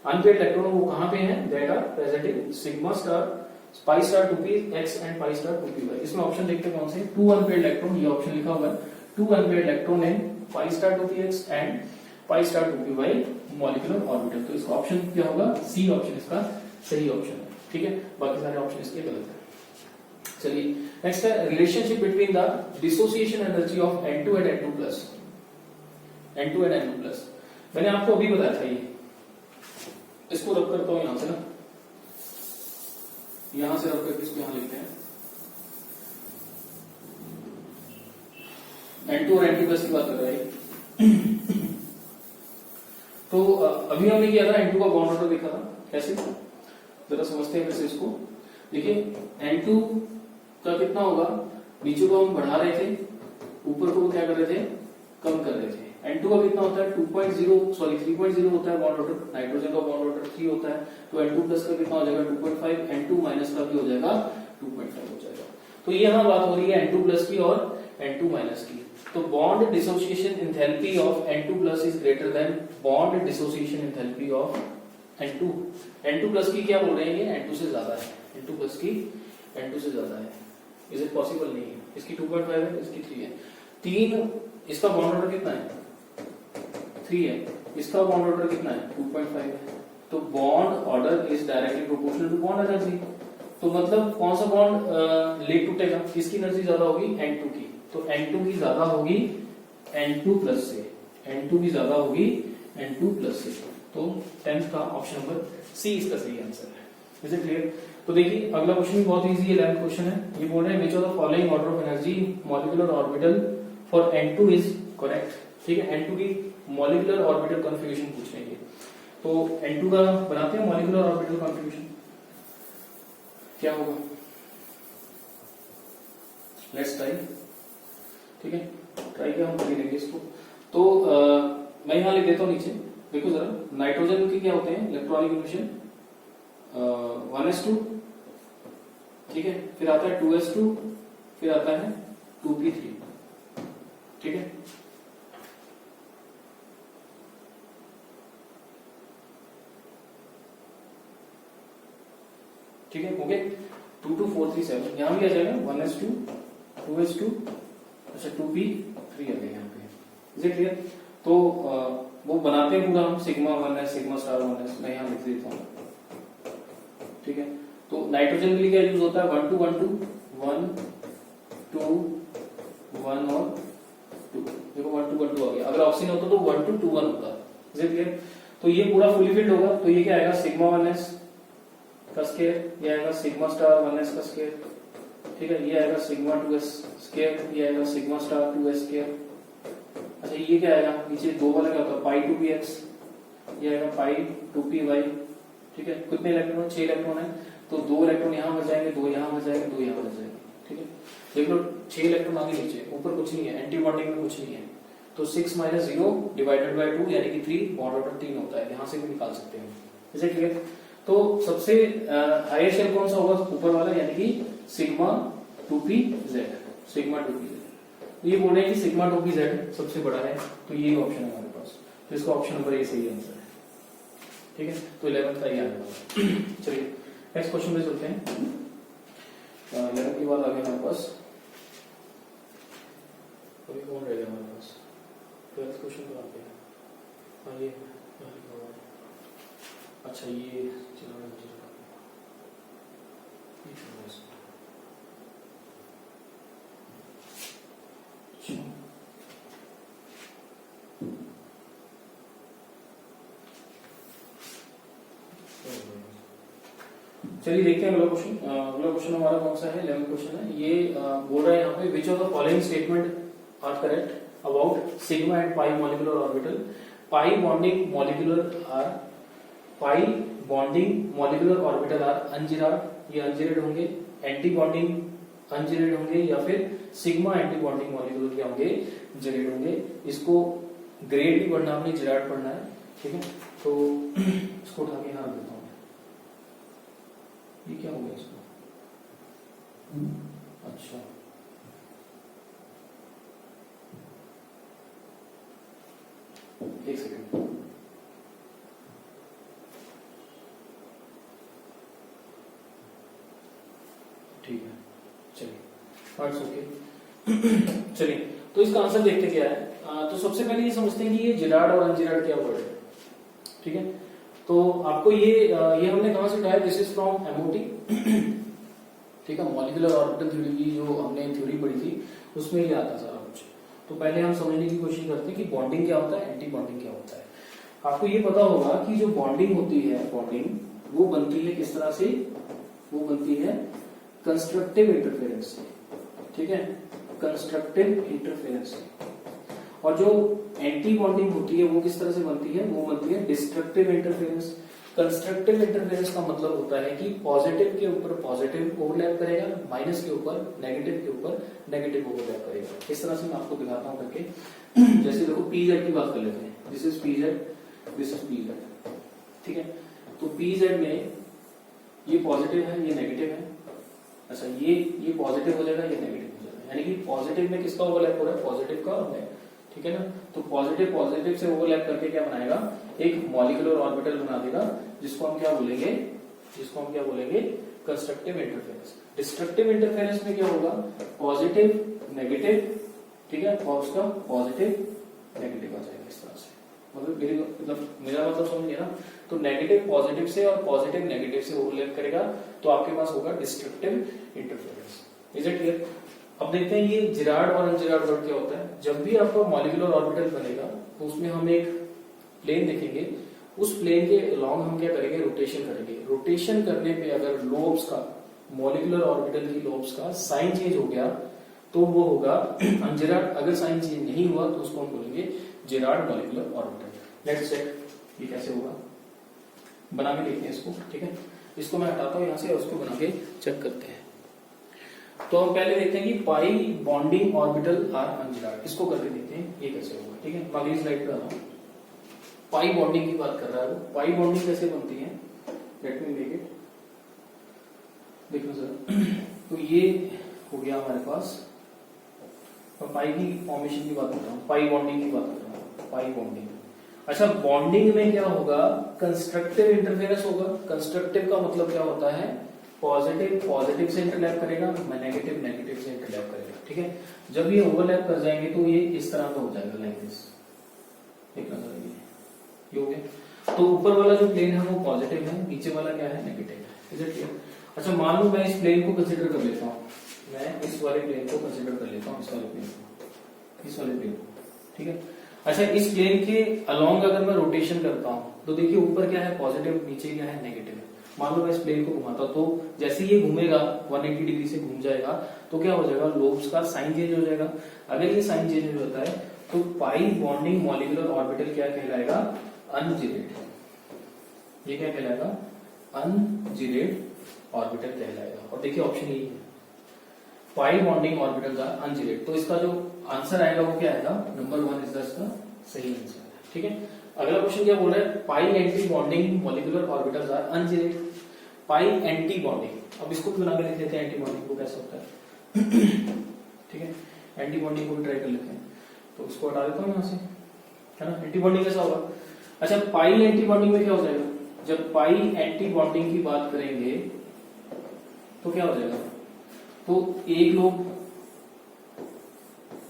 अनपेयर्ड इलेक्ट्रॉन वो कहां पे हैं, that are present in sigma star pi star 2px and pi star 2py। इसमें ऑप्शन देखते हैं कौन से, 2 अनपेयर्ड इलेक्ट्रॉन, ये ऑप्शन लिखा हुआ है 2 unpaired electron in pi star 2px and pi star 2py molecular orbital. तो इसका ऑप्शन क्या होगा, सी ऑप्शन इसका सही ऑप्शन है, ठीक है। बाकी सारे ऑप्शन इसके गलत है। चलिए नेक्स्ट है relationship between the dissociation energy of N2 and N2+, N2 and N2+। मैंने आपको अभी बताया था, ये इसको रब करता हूं यहां से ना, यहां से रब करके इसको यहां लिखते हैं। N2 और N2+ की बात कर रहे हैं। तो अभी हमने किया था N2 का बॉन्ड ऑर्डर देखा था, कैसे जरा समझते हैं वैसे इसको। देखिए N2 का कितना होगा, नीचे को हम बढ़ा रहे थे, ऊपर को क्या कर रहे थे कम कर रहे थे। N2 का कितना होता है 3.0 होता है बॉन्ड ऑर्डर, नाइट्रोजन का बॉन्ड ऑर्डर 3 होता है, तो N2+ का कितना हो जाएगा 2.5, N2- का भी हो जाएगा 2.5 हो जाएगा। तो ये यहाँ बात हो रही है N2+ की और N2- की। तो bond dissociation enthalpy of N2+ is greater than bond dissociation enthalpy of N2। N2+ की क्या बोल रहे हैं, ये N2 से ज्यादा है, N2+ की N2 से ज्यादा है, इज इट पॉसिबल नहीं है। इसकी 2.5 है, इसकी 3 है। 3 इसका बॉन्ड ऑर्डर कितना है 3 है, इसका बॉन्ड ऑर्डर कितना है 2.5 है। तो bond order is directly proportional to bond energy. तो मतलब कौन सा बॉन्ड लेट टूटेगा, किसकी एनर्जी ज्यादा होगी N2 की। तो N2 की ज्यादा होगी N2+ से, N2 की ज्यादा होगी N2+ से। तो 10th का ऑप्शन नंबर सी इसका सही आंसर है। Is it clear. तो देखिए अगला क्वेश्चन भी बहुत इजी है, 11th क्वेश्चन है। ये बोल रहे हैं विच of the following order of energy molecular orbital for N2 is correct, ठीक है। N2 की मॉलिक्यूलर ऑर्बिटल कॉन्फ़िगरेशन पूछ रहे हैं। तो N2 का बनाते हैं मॉलिक्यूलर ऑर्बिटल कॉन्फ़िगरेशन, क्या होगा, लेट्स ट्राई, ठीक है। ट्राई क्या हम कर लेंगे इसको। तो मैं यहां लिख देता हूं नीचे, देखो जरा, नाइट्रोजन के क्या होते हैं इलेक्ट्रॉनिक एमिशन 1s2, ठीक है, फिर आता है 2s2, फिर आता है 2p3, ठीक है। ठीक है, हो गए 2 2 4 3 7, यहां भी आ जाएगा 1s2 2s2, अच्छा 2p3 आ गया यहाँ पे। Is it clear. तो वो बनाते हैं पूरा हम sigma 1s sigma star 1s, मैं यहाँ लिख देता हूँ, ठीक है। तो नाइट्रोजन के लिए क्या यूज होता है 1 2 1 2 1 2 1 और 2, देखो 1 2 1 2 आ गया। अगर ऑक्सीजन होता तो 1 2 2 1 होता, इज इट क्लियर। तो ये पूरा फुली फिल्ड होगा, तो ये क्या आएगा सिग्मा 1s का स्क्वायर, ये आएगा सिग्मा स्टार 1s का स्क्वायर, ठीक है। ये आएगा सिग्मा 2s स्क्वायर, ये आएगा सिग्मा स्टार 2s स्क्वायर। अच्छा ये क्या आएगा नीचे 2 वाला क्या होता है पाई 2px, ये आएगा पाई 2py, ठीक है, कितने इलेक्ट्रॉन, 6 इलेक्ट्रॉन है, तो 2 इलेक्ट्रॉन यहाँ बच जाएंगे, 2 यहाँ बच जाएंगे, 2 यहाँ बच जाएंगे। ठीक है, देख लो 6 इलेक्ट्रॉन आगे नीचे, ऊपर कुछ नहीं है, एंटी बॉन्डिंग में कुछ नहीं है, तो 6 माइनस 0 डिवाइडेड बाय 2 यानी कि 3, बॉन्ड ऑर्डर 3 होता है, यहाँ से भी निकाल सकते हैं। Is it clear? तो सबसे हायर शेल कौन सा होगा, ऊपर वाला, यानी कि सिग्मा 2pz, सिग्मा 2pz। ये बोल रहे हैं कि सिग्मा 2pz सबसे बड़ा है, तो ये ऑप्शन है हमारे पास, तो इसका ऑप्शन नंबर ए सही आंसर है। ठीक है, तो 11th का ये आने वाला। चलिए नेक्स्ट क्वेश्चन पे चलते हैं। 11th के बाद आ गया हमारे पास, अभी कौन रह गया हमारे पास, 12th क्वेश्चन तो आ गया। हाँ ये अच्छा, ये चलो चलिए देखते हैं अगला क्वेश्चन। अगला क्वेश्चन हमारा कौन सा है, 11th क्वेश्चन है। ये बोल रहा है यहाँ पे, which of the following statement are correct about sigma and pi molecular orbital. Pi bonding molecular orbital are ungerade, ये अनजिरेड होंगे, एंटी बॉन्डिंग अनजिरेड होंगे, या फिर सिग्मा एंटी बॉन्डिंग मॉलिक्यूलर क्या होंगे, जिरेड होंगे। इसको ग्रेड भी पढ़ना, आपने जिराड पढ़ना है। ठीक है, तो इसको उठा के यहाँ रख देता हूँ। ये क्या हो गया इसको, अच्छा एक सेकंड, ठीक है, चलिए पार्ट्स ओके। चलिए तो इसका आंसर देखते क्या है। तो सबसे पहले ये समझते हैं कि ये जिराड और अनजिराड क्या वर्ड है। ठीक है, तो आपको ये हमने कहां से उठाया, दिस इज फ्रॉम एमओटी। ठीक है, मॉलिक्यूलर ऑर्बिटल थ्योरी की जो हमने थ्योरी पढ़ी थी उसमें ये आता सारा कुछ। तो पहले हम समझने की कोशिश करते हैं कि बॉन्डिंग क्या होता है, एंटी बॉन्डिंग क्या होता है। आपको ये पता होगा कि जो बॉन्डिंग होती है, बॉन्डिंग वो बनती है किस तरह से, वो बनती है कंस्ट्रक्टिव इंटरफेरेंस से। ठीक है, कंस्ट्रक्टिव इंटरफेरेंस से। और जो एंटी बॉन्डिंग होती है वो किस तरह से बनती है, वो बनती है डिस्ट्रक्टिव इंटरफेरेंस। कंस्ट्रक्टिव इंटरफेरेंस का मतलब होता है कि पॉजिटिव के ऊपर पॉजिटिव ओवरलैप करेगा, माइनस के ऊपर नेगेटिव के ऊपर नेगेटिव ओवरलैप करेगा। इस तरह से मैं आपको दिखाता हूं करके। जैसे देखो पीजेड की बात कर लेते हैं, this is PZ, this is PZ. ठीक है, तो पीजेड में ये पॉजिटिव है, ये नेगेटिव है। अच्छा, ये पॉजिटिव हो जाएगा, ये नेगेटिव हो जाएगा, यानी कि पॉजिटिव में किसका ओवरलैप हो रहा है, पॉजिटिव का और ठीक है ना। तो पॉजिटिव से ओवरलैप करके क्या बनाएगा, एक मॉलिक्यूलर ऑर्बिटल बना देगा, जिसको हम क्या बोलेंगे, कंस्ट्रक्टिव इंटरफेरेंस। डिस्ट्रक्टिव इंटरफेरेंस में क्या होगा, पॉजिटिव नेगेटिव, ठीक है, और उसका पॉजिटिव नेगेटिव आ जाएगा इस तरह से। मेरा मतलब समझिए ना। तो नेगेटिव पॉजिटिव से और पॉजिटिव नेगेटिव से ओवरलैप करेगा, तो आपके पास होगा destructive interference. Is it clear? अब देखते हैं ये जिराड और अनजिराड वर्ड क्या होता है। जब भी आपका मॉलिक्यूलर ऑर्बिटल बनेगा तो उसमें हम एक प्लेन देखेंगे, उस प्लेन के अलोंग हम क्या करेंगे, रोटेशन करेंगे। रोटेशन करने पे अगर लोब्स का, मॉलिक्यूलर ऑर्बिटल की लोब्स का साइन चेंज हो गया तो वो होगा अनजिराड। अगर साइन चेंज नहीं हुआ तो उसको हम बोलेंगे gerade molecular orbital. Let's check ये कैसे होगा, बना के देखते हैं इसको। ठीक है, इसको मैं हटाता हूं यहां से और उसको बना के चेक करते हैं। तो हम पहले देखते हैं कि पाई बॉन्डिंग ऑर्बिटल आर अनजिराड, इसको करके देखते हैं ये कैसे होगा। ठीक है, अगली स्लाइड पे आता हूं। पाई बॉन्डिंग की बात कर रहा है वो, पाई बॉन्डिंग कैसे बनती है, लेट मी मेक इट, देखो सर। तो ये हो गया हमारे पास, और पाई की फॉर्मेशन की बात कर रहा हूँ, पाई बॉन्डिंग की बात कर रहा हूँ, पाई बॉन्डिंग। अच्छा, बॉन्डिंग में क्या होगा, कंस्ट्रक्टिव इंटरफेरेंस होगा। कंस्ट्रक्टिव का मतलब क्या होता है, पॉजिटिव से इंटरलैप करेगा, नेगेटिव से इंटरलैप करेगा। ठीक है, जब ये ओवरलैप कर जाएंगे तो ये इस तरह का हो जाएगा, लाइक दिस। देखना जरा, ये हो गया। तो ऊपर वाला जो प्लेन है वो पॉजिटिव है, नीचे वाला क्या है, नेगेटिव है। Is it clear? अच्छा, मान लो मैं इस प्लेन को कंसिडर कर लेता हूँ, मैं इस वाले प्लेन को कंसिडर कर लेता हूँ, इस वाले प्लेन को। ठीक है, अच्छा, इस प्लेन के अलोंग अगर मैं रोटेशन करता हूँ तो देखिए ऊपर क्या है, पॉजिटिव, नीचे क्या है, नेगेटिव है। मान लो मैं इस प्लेन को घुमाता तो जैसे ये घूमेगा 180 डिग्री से घूम जाएगा तो क्या हो जाएगा, लोब्स का साइन चेंज हो जाएगा। अगर ये साइन चेंज हो जाता है तो पाई बॉन्डिंग मॉलिक्यूलर ऑर्बिटल क्या कहलाएगा, अनजिरेड। ये क्या कहलाएगा, अनजिरेट ऑर्बिटल कहलाएगा। और देखिए ऑप्शन यही है, पाई बॉन्डिंग ऑर्बिटल्स आर अनजिरेट। तो इसका जो आंसर आएगा वो क्या आएगा, नंबर 1 इज द इसका सही आंसर है। ठीक है, अगला क्वेश्चन क्या बोल रहा है, pi anti bonding molecular orbitals are ungerade. Pi anti bonding, अब इसको भी बना के लिख लेते हैं, एंटी बॉन्डिंग को कैसे होता है। ठीक है, एंटी बॉन्डिंग को भी ट्राई कर लेते हैं, तो इसको हटा देता हूं यहां से, है ना। एंटी बॉन्डिंग कैसा होगा, अच्छा पाई एंटी बॉन्डिंग में क्या हो जाएगा, जब पाई एंटी बॉन्डिंग की बात करेंगे तो क्या हो जाएगा, तो एक लोग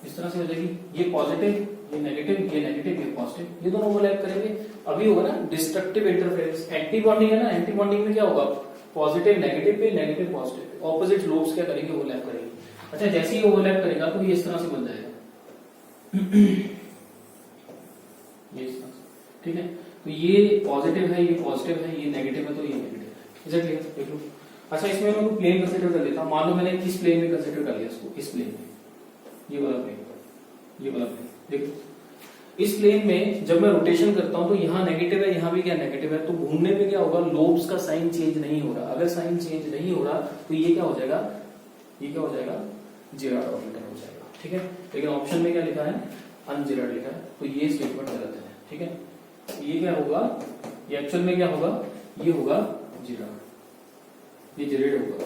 इस तरह से हो जाएगी, ये पॉजिटिव ये नेगेटिव ये पॉजिटिव, ये दोनों ओवरलैप करेंगे, अभी होगा ना डिस्ट्रक्टिव इंटरफेरेंस। एंटी बॉन्डिंग है ना, एंटी बॉन्डिंग में क्या होगा, पॉजिटिव नेगेटिव पे negative positive pay, opposite lobes क्या करेंगे, ओवरलैप करेंगे। अच्छा जैसे ही ओवरलैप करेगा तो ये इस तरह से बन जाएगा ये इस तरह से। ठीक है, तो ये पॉजिटिव है, ये पॉजिटिव है, ये नेगेटिव है, तो ये नेगेटिव है। इज इट क्लियर, देख लो। अच्छा इसमें मैं प्लेन कंसीडर कर लेता हूं, मान लो मैंने किस प्लेन में कंसीडर कर लिया इसको, इस प्लेन में, ये वाला प्लेन, ये वाला प्लेन। देखो इस प्लेन में जब मैं रोटेशन करता हूं तो यहाँ नेगेटिव है, यहाँ भी क्या नेगेटिव है, तो घूमने पे क्या होगा, लोब्स का साइन चेंज नहीं हो रहा। अगर साइन चेंज नहीं हो रहा तो ये क्या हो जाएगा, ये क्या हो जाएगा, जिराड ऑर्बिटल हो जाएगा। ठीक है, लेकिन ऑप्शन में क्या लिखा है, अनजिराड लिखा है, तो ये स्टेटमेंट गलत है। ठीक है, ये क्या होगा, ये एक्चुअल में क्या होगा, ये होगा जिराड, ये जिरेड होगा।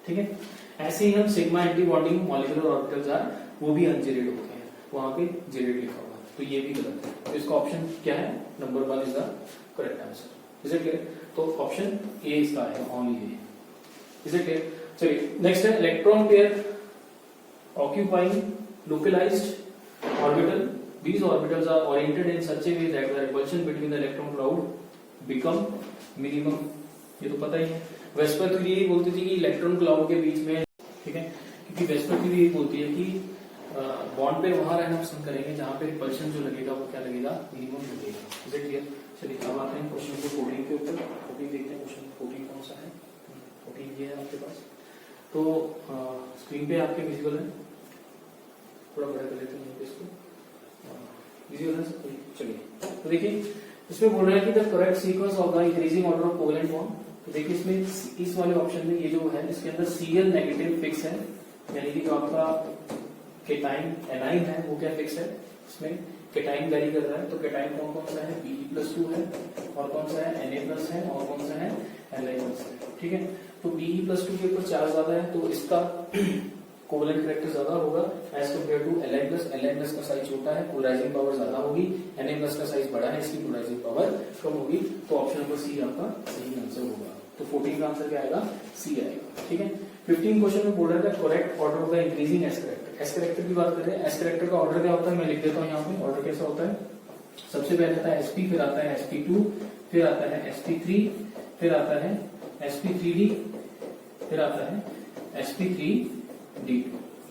ठीक है, ऐसे ही हम sigma anti bonding molecular orbitals are, वो भी अनजिरेड होते हैं, वहां पे जिरेड लिखा होगा, तो ये भी गलत है। तो इसका ऑप्शन क्या है, number 1 is the correct answer. Is it clear, तो ऑप्शन ए इसका है, only A. Is it clear, चलिए नेक्स्ट है electron pair occupying localised orbital, these orbitals are oriented in such a way that the repulsion between the electron cloud become minimum। ये तो पता ही है, VSEPR theory यही बोलती थी कि इलेक्ट्रॉन क्लाउड के बीच में, ठीक है, क्योंकि वेस्पर थ्योरी यही बोलती है कि बॉन्ड पे वहां रहना पसंद करेंगे जहां पे रिपल्शन जो लगेगा वो क्या लगेगा, मिनिमम लगेगा। इज इट क्लियर, चलिए अब आते हैं क्वेश्चन को 14 के ऊपर। 14 देखते हैं, क्वेश्चन 14 कौन सा है, 14 ये है आपके पास, तो स्क्रीन पे आपके विजिबल है, थोड़ा बड़ा कर लेते हैं इसको, इजी हो रहा है। चलिए तो देखिए इसमें बोल रहा है कि the correct sequence of the increasing order of covalent bond. तो देखिए इसमें इस वाले ऑप्शन में ये जो है इसके अंदर Cl नेगेटिव फिक्स है, यानी कि जो आपका केटाइन एनाइन है वो क्या फिक्स है, इसमें केटाइन वेरी कर रहा है। तो केटाइन कौन कौन सा है, Be+2 है, और कौन सा है Na+ है, और कौन सा है Li+ है। ठीक है, तो Be+2 के ऊपर चार्ज ज्यादा है तो इसका कोवेलेंट कैरेक्टर ज्यादा होगा एज कम्पेयर टू Li+। का साइज छोटा है, पोलराइजिंग पावर ज्यादा होगी, Na+ का साइज बड़ा है, इसकी पोलराइजिंग पावर कम होगी। तो ऑप्शन नंबर सी आपका सही आंसर होगा। तो 14 का आंसर क्या आएगा, सी आएगा। ठीक है, 15 क्वेश्चन में बोल रहा है correct order of the increasing S character. S character की बात करें, एस कैरेक्टर का ऑर्डर क्या होता है, मैं लिख देता हूँ यहाँ पे। ऑर्डर कैसा होता है, सबसे पहले आता है sp, फिर आता है sp2, फिर आता है sp3, फिर आता है sp3d, फिर आता है sp3d2।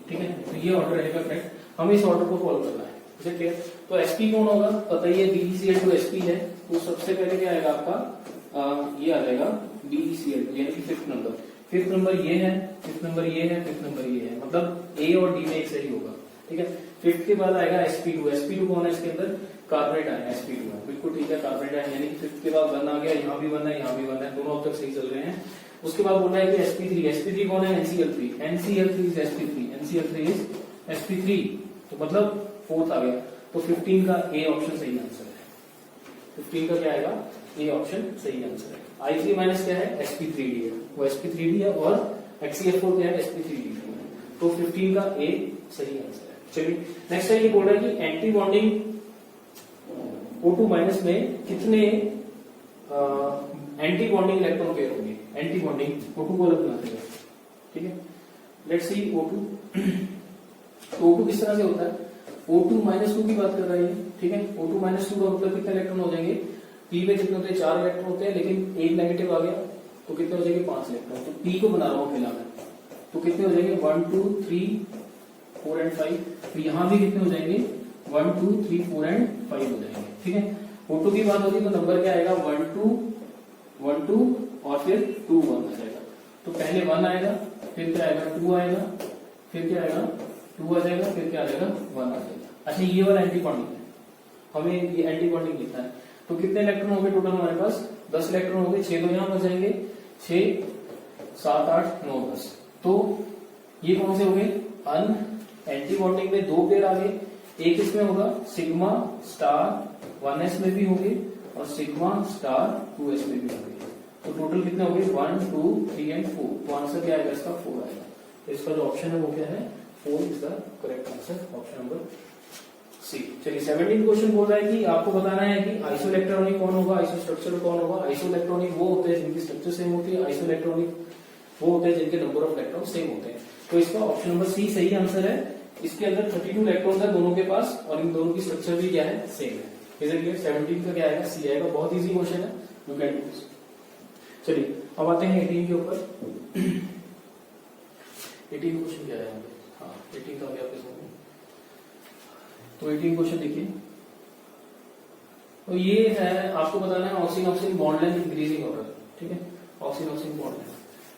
ठीक है, तो ये ऑर्डर रहेगा करेक्ट, हमें इस ऑर्डर को फॉलो करना है। ठीक है, तो sp कौन होगा, पता ही है BeCl2sp है, तो सबसे पहले क्या आएगा आपका, ये आ जाएगा BeCl2, यानी कि फिफ्थ नंबर ये है, फिफ्थ नंबर ये है, फिफ्थ नंबर ये है, मतलब A और D में एक सही होगा। ठीक है, फिफ्थ के बाद आएगा sp2 कौन है, इसके अंदर कार्बोनेट आया, sp2 है, बिल्कुल ठीक है, कार्बोनेट है, यानी कि फिफ्थ के बाद 1 आ गया, यहाँ भी 1 है, यहाँ भी 1 है, दोनों अब तक सही चल रहे हैं। उसके बाद बोल रहा है कि sp3 कौन है, NCl3 इज sp3, तो मतलब फोर्थ आ गया, तो 15 का ए ऑप्शन सही आंसर है। 15 का क्या आएगा, ए ऑप्शन सही आंसर है। I3 माइनस क्या है, sp3d है, वो sp3d है, और HCl4 क्या है, sp3d है, तो 15 का ए सही आंसर है। चलिए नेक्स्ट है, ये बोल रहा है कि एंटी बॉन्डिंग O2 माइनस में कितने एंटी बॉन्डिंग इलेक्ट्रॉन पेयर होंगे। एंटी बॉन्डिंग O2 को अलग बनाते हैं। ठीक है, लेट्स सी O2। तो O2 किस तरह से होता है, O2 माइनस 2 की बात कर रहे हैं। ठीक है, O2 माइनस 2 का मतलब कितने इलेक्ट्रॉन हो जाएंगे, P में कितने होते हैं, 4 इलेक्ट्रॉन होते हैं, लेकिन एक नेगेटिव आ गया तो कितने हो जाएंगे, 5 इलेक्ट्रॉन। तो P को बना रहा हूं फिलहाल, तो कितने हो जाएंगे, 1 2 3 4 एंड 5। तो यहां भी कितने हो जाएंगे, 1 2 3 4 एंड 5 हो जाएंगे। ठीक है, O2 की बात होती है तो नंबर क्या आएगा, 1 2 और फिर 2 1 आ जाएगा। तो पहले 1 आएगा, फिर क्या आएगा, 2 आएगा, फिर क्या आएगा, 2 आ जाएगा, फिर क्या आ जाएगा, 1 आ जाएगा। अच्छा ये वाला एंटी बॉन्डिंग है, हमें ये एंटी बॉन्डिंग लिखना है। तो कितने इलेक्ट्रॉन होंगे टोटल हमारे पास, 10 इलेक्ट्रॉन हो गए, 6 तो यहाँ बच जाएंगे, 6 7 8 9 10। तो ये कौन से हो गए? अन एंटी बॉन्डिंग में 2 पेयर आ गए, एक इसमें होगा सिग्मा स्टार 1s में भी होंगे और सिग्मा स्टार 2s में भी होंगे। तो टोटल कितने हो गए? 1 2 3 एंड 4। तो आंसर क्या आएगा इसका? 4 आएगा। तो इसका जो ऑप्शन है वो क्या है? 4 is the correct answer, option number C. चलिए 17 क्वेश्चन बोल रहा है कि आपको बताना है कि आइसोइलेक्ट्रॉनिक कौन होगा, आइसोस्ट्रक्चरल कौन होगा। आइसोइलेक्ट्रॉनिक वो होते हैं जिनकी स्ट्रक्चर सेम होती है, आइसोइलेक्ट्रॉनिक वो होते हैं जिनके नंबर ऑफ इलेक्ट्रॉन सेम होते हैं। तो इसका ऑप्शन नंबर सी सही आंसर है। इसके अंदर 32 इलेक्ट्रॉन है दोनों के पास और इन दोनों की स्ट्रक्चर भी क्या है? सेम है। इसीलिए 17 का क्या आएगा? सी आएगा। बहुत इजी क्वेश्चन है, यू कैन डू दिस। चलिए अब आते हैं 18 के ऊपर। 18 क्वेश्चन क्या है? हाँ 18 का क्या आपके सामने। तो 18 क्वेश्चन देखिए, तो ये है आपको बताना है oxygen oxygen bond length increasing order. ठीक है, ऑक्सीजन ऑक्सीजन बॉन्ड लेंथ,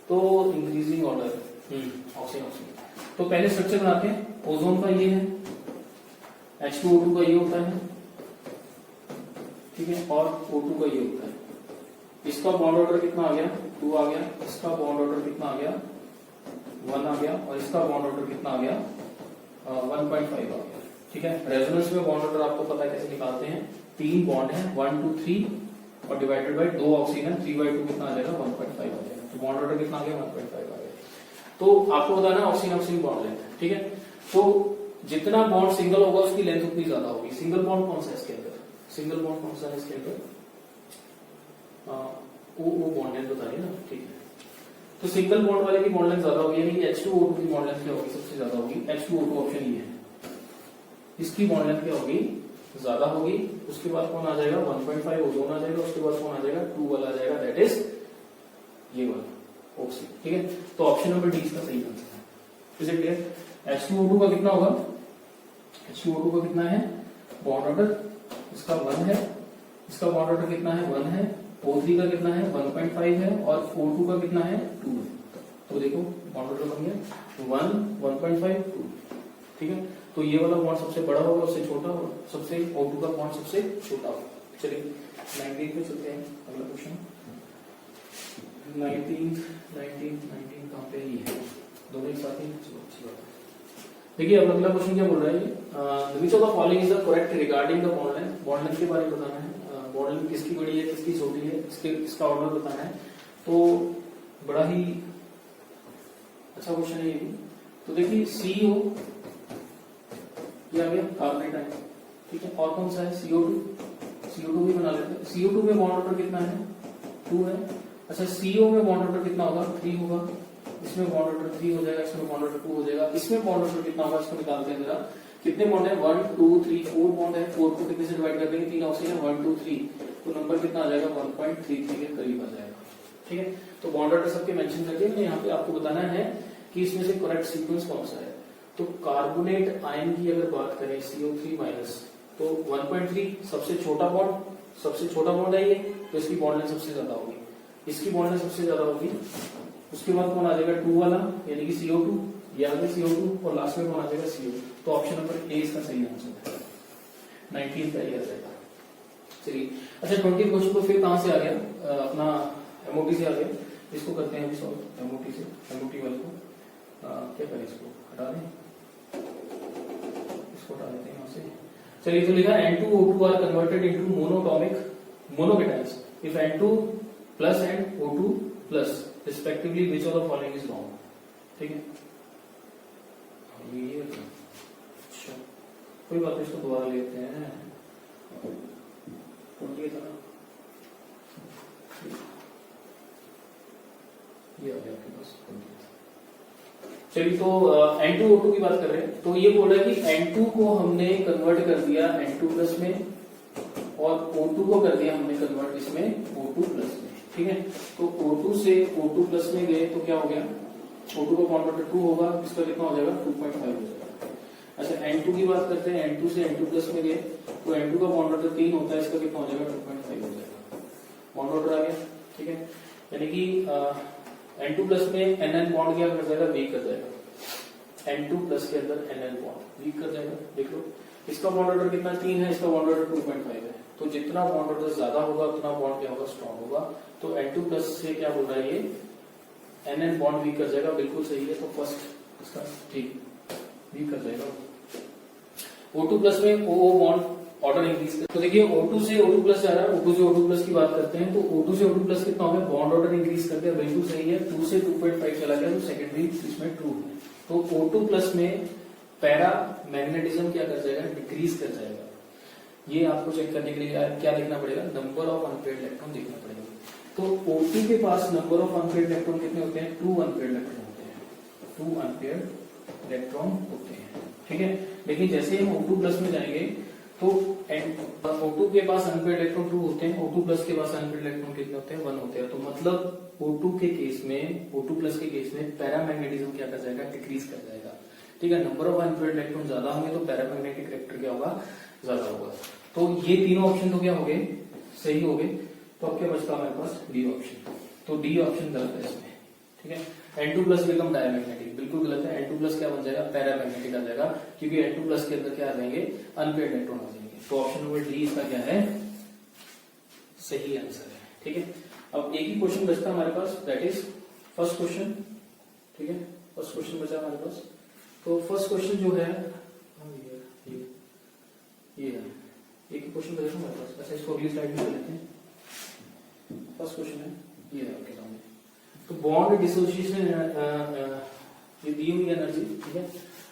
तो इंक्रीजिंग ऑर्डर ऑक्सीजन ऑक्सीजन। तो पहले स्ट्रक्चर बनाते हैं। ओजोन का ये है, H2O2 का ये होता है, ठीक है, और O2 का ये होता है। इसका बॉन्ड ऑर्डर कितना आ गया? 2 आ गया। इसका बॉन्ड ऑर्डर कितना आ गया? 1 आ गया। और इसका बॉन्ड ऑर्डर कितना आ गया? 1.5 आ गया। ठीक है, रेजोनेंस में बॉन्ड ऑर्डर आपको पता है कैसे निकालते हैं। 3 बॉन्ड है, 1 2 3 और डिवाइडेड बाय 2 ऑक्सीजन, 3/2 कितना आ जाएगा? 1.5 आ जाएगा। तो बॉन्ड ऑर्डर कितना आ गया? 1.5 आ गया। तो आपको बताना है ऑक्सीजन ऑक्सीजन बॉन्ड लेंथ। ठीक है, तो जितना बॉन्ड सिंगल होगा उसकी लेंथ उतनी ज्यादा होगी। सिंगल बॉन्ड कौन सा है इसके अंदर? सिंगल बॉन्ड कौन सा है इसके अंदर? वो बॉन्ड लेंथ बताइए ना। ठीक है, तो सिंगल बॉन्ड वाले की बॉन्ड लेंथ ज्यादा होगी, यानी H2O2 की बॉन्ड लेंथ क्या होगी? सबसे ज्यादा होगी। H2O2 ऑप्शन ये है, इसकी बॉन्ड लेंथ क्या होगी? ज्यादा होगी। उसके बाद कौन आ जाएगा? 1.5 ओजोन आ जाएगा। उसके बाद कौन आ जाएगा? 2 वाला आ जाएगा, दैट इज ये वाला ऑक्सीजन। ठीक है, तो ऑप्शन नंबर डी इसका सही आंसर है। Is it clear? H2O2 का कितना होगा? H2O2 का कितना है बॉन्ड ऑर्डर? इसका 1 है। इसका बॉन्ड ऑर्डर कितना है? 1 है। O3 का कितना है? 1.5 है। और O2 का कितना है? 2 है। तो देखो बॉन्ड ऑर्डर बन गया 1 1.5 2। ठीक है, तो ये वाला बॉन्ड सबसे बड़ा होगा, उससे छोटा होगा, सबसे O2 का बॉन्ड सबसे छोटा होगा। चलिए 19 पे चलते हैं। अगला क्वेश्चन 19 कहाँ पे? ये है, दोनों एक साथ ही। चलो अच्छी बात है। देखिए अब अगला क्वेश्चन क्या बोल रहा है? विच of the following is the correct regarding the bond length. Bond length के बारे में बताना है। बॉन्ड लेंथ किसकी बड़ी है, किसकी छोटी है, इसका ऑर्डर बताना है। तो बड़ा ही अच्छा क्वेश्चन है ये भी। तो देखिए CO ये आ गया, कार्बोनेट आयन। ठीक है, और कौन सा है? CO2 भी बना लेते हैं। CO2 में बॉन्ड ऑर्डर कितना है? 2 है। अच्छा CO में बॉन्ड ऑर्डर कितना होगा? 3 होगा। इसमें बॉन्ड ऑर्डर 3 हो जाएगा, इसमें बॉन्ड ऑर्डर 2 हो जाएगा। इसमें बॉन्ड ऑर्डर कितना होगा? इसको निकालते हैं जरा। कितने बॉन्ड है? 1 2 3 4 बॉन्ड है। 4 को कितने से डिवाइड कर देंगे? 3 ऑक्सीजन 1 2 3, तो नंबर कितना आ जाएगा? 1.33 के करीब आ जाएगा। ठीक है, तो बॉन्ड ऑर्डर सबके मेंशन करके मैंने यहाँ पे आपको बताना है कि इसमें से करेक्ट सीक्वेंस कौन सा है। तो कार्बोनेट आयन की अगर बात करें CO3 माइनस, तो 1.3 सबसे छोटा बॉन्ड है ये, तो इसकी बॉन्ड लेंथ सबसे ज्यादा होगी। इसकी बॉन्ड लेंथ सबसे ज्यादा होगी। उसके बाद कौन आ जाएगा? 2 वाला, यानी कि CO2, ये आ गया CO2, और लास्ट में कौन आ जाएगा? CO। तो ऑप्शन नंबर ए इसका सही आंसर है। 19 का ये आ जाएगा। चलिए अच्छा 20 क्वेश्चन को फिर कहां से आ गया? अपना MOT से आ गया। इसको करते हैं अभी सॉल्व MOT से। MOT वाले को क्या करें? इसको हटा दें, इसको हटा देते हैं यहां से। चलिए तो लिखा N2O2 are converted into monocations if N2 plus and O2 plus respectively which of the following is wrong. ठीक है, ये अच्छा कोई बात नहीं, इसको दोबारा लेते हैं। ये आ गया आपके पास। चलिए तो N2O2 की बात कर रहे हैं। तो ये बोल रहा है कि N2 को हमने कन्वर्ट कर दिया N2 प्लस में, और O2 को कर दिया हमने कन्वर्ट इसमें O2 प्लस में। ठीक है, तो O2 से O2 प्लस में गए तो क्या हो गया? O2 का बॉन्ड ऑर्डर 2 होगा, इसका कितना हो जाएगा? 2.5 हो जाएगा। अच्छा N2 की बात करते हैं। N2 से N2 प्लस में गए तो N2 का बॉन्ड ऑर्डर 3 होता है, इसका कितना हो जाएगा? 2.5 हो जाएगा। बॉन्ड ऑर्डर आ गया। ठीक है, यानी कि N2 प्लस में NN बॉन्ड क्या कर जाएगा? वीक कर जाएगा। N2 प्लस के अंदर NN बॉन्ड वीक कर जाएगा। देख लो, इसका बॉन्ड ऑर्डर कितना? 3 है, इसका बॉन्ड ऑर्डर 2.5 है। तो जितना बॉन्ड ऑर्डर ज्यादा होगा उतना बॉन्ड क्या होगा, स्ट्रॉन्ग होगा। तो N2 प्लस से क्या बोल रहा है ये, NN बॉन्ड वीक कर जाएगा, बिल्कुल सही है। तो फर्स्ट इसका ठीक वीक कर जाएगा। O2 प्लस में OO बॉन्ड ऑर्डर इंक्रीज कर, तो देखिए O2 से O2 प्लस जा रहा है, O2 से O2 प्लस की बात करते हैं, तो O2 से O2 प्लस कितना हो गया, बॉन्ड ऑर्डर इंक्रीज कर दिया, बिल्कुल सही है। 2 से 2.5 चला गया, तो सेकेंडरी इसमें ट्रू है। तो O2 प्लस में पैरा मैग्नेटिज्म क्या कर जाएगा, डिक्रीज कर जाएगा। ये आपको चेक करने के लिए क्या देखना पड़ेगा, नंबर ऑफ अनपेयर्ड इलेक्ट्रॉन देखना पड़ेगा। तो O2 के पास नंबर ऑफ अनपेयर्ड इलेक्ट्रॉन कितने होते हैं, 2 अनपेयर्ड इलेक्ट्रॉन होते हैं, 2 अनपेयर्ड इलेक्ट्रॉन होते हैं, ठीक है। लेकिन जैसे हम O2 प्लस में जाएंगे तो O2 के पास अनपेयर्ड इलेक्ट्रॉन 2 होते हैं, O2 प्लस के पास अनपेयर्ड इलेक्ट्रॉन कितने होते हैं, 1 होते हैं। तो मतलब O2 के केस में, O2 प्लस के केस में पैरामैग्नेटिज्म क्या कर जाएगा, डिक्रीज कर जाएगा, ठीक है। नंबर ऑफ अनपेयर्ड इलेक्ट्रॉन ज्यादा होंगे तो पैरामैग्नेटिक करेक्टर क्या होगा, ज्यादा होगा। तो ये तीनों ऑप्शन तो क्या हो गए, सही हो गए। तो अब क्या बचता हमारे पास, डी ऑप्शन। तो डी ऑप्शन गलत है इसमें, ठीक है। N2 प्लस बिकम डायमैग्नेटिक, बिल्कुल गलत है। N2 प्लस क्या बन जाएगा, पैरामैग्नेटिक आ जाएगा, क्योंकि N2 प्लस के अंदर क्या आ जाएंगे, अनपेयर्ड इलेक्ट्रॉन आ जाएंगे। तो ऑप्शन नंबर डी इसका क्या है, सही आंसर है, ठीक है। अब एक ही क्वेश्चन बचता है हमारे पास, दैट इज फर्स्ट क्वेश्चन, ठीक है। फर्स्ट क्वेश्चन बचा हमारे पास। तो फर्स्ट क्वेश्चन जो है ये है, एक ही क्वेश्चन बचा हमारे पास। अच्छा, इसको अगली स्लाइड में लेते हैं। फर्स्ट क्वेश्चन है ये है आपके सामने। तो बॉन्ड डिसोसिएशन ये दी हुई एनर्जी, ठीक है।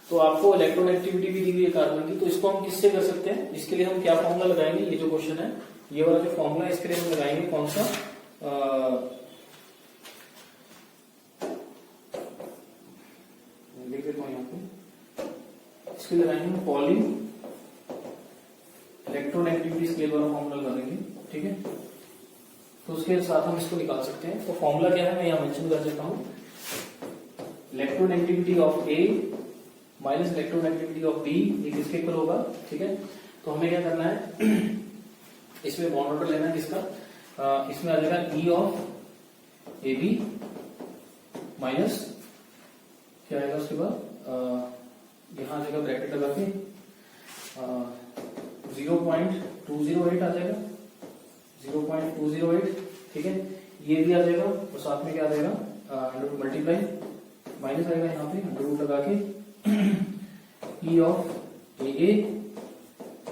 तो आपको इलेक्ट्रॉन एक्टिविटी भी दी हुई है कार्बन की, तो इसको हम किससे कर सकते हैं, इसके लिए हम क्या फॉर्मूला लगाएंगे, ये जो क्वेश्चन है ये वाला जो फॉर्मूला है इसके लिए हम लगाएंगे कौन सा, लिख देता हूं यहाँ पे, इसके लिए लगाएंगे पॉली इलेक्ट्रॉन एक्टिविटी स्केल वाला फॉर्मूला लगा देंगे, ठीक है। तो उसके साथ हम इसको निकाल सकते हैं। तो फॉर्मूला क्या है मैं यहाँ मेंशन कर देता हूँ, electron activity of A minus electron activity of B, ये किसके इक्वल होगा, ठीक है। तो हमें क्या करना है, इसमें बॉन्ड ऑर्डर लेना है किसका, इसमें आ जाएगा E of A B minus क्या आएगा उसके बाद, यहाँ आ जाएगा ब्रैकेट लगा के 0.208 आ जाएगा, 0.208, ठीक है। ये भी आ जाएगा और साथ में क्या आ जाएगा, अंडर मल्टीप्लाई माइनस आएगा यहाँ पे अंडर रूट लगा के E of A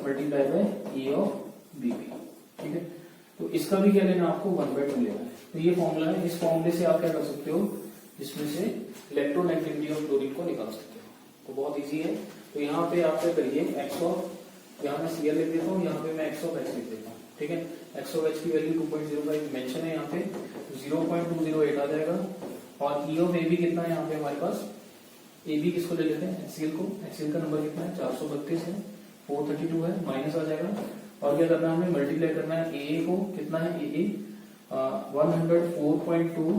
multiply by E of B, ठीक है। तो इसका भी क्या लेना आपको 1/2 लेना है। तो ये फॉर्मूला है, इस फॉर्मूले से आप क्या कर सकते हो, इसमें से इलेक्ट्रॉन एक्टिविटी ऑफ क्लोरीन को निकाल सकते हो। तो बहुत इजी है। तो यहाँ पे आप क्या करिए, एक्स ऑफ, यहाँ मैं सीएल लिख देता हूँ, यहाँ पे मैं एक्स ऑफ एच लिख देता हूँ, ठीक है। एक्स ऑफ एच की वैल्यू 2.05 मेंशन है यहाँ पे, 0.208 आ जाएगा। और ई ऑफ ए बी कितना है यहाँ पे हमारे पास, ए बी किसको ले लेते हैं, एचसीएल को। एचसीएल का नंबर कितना है, 432 है, 432 है, माइनस आ जाएगा। और क्या करना है हमें, मल्टीप्लाई करना है ए को, कितना है ए 104.2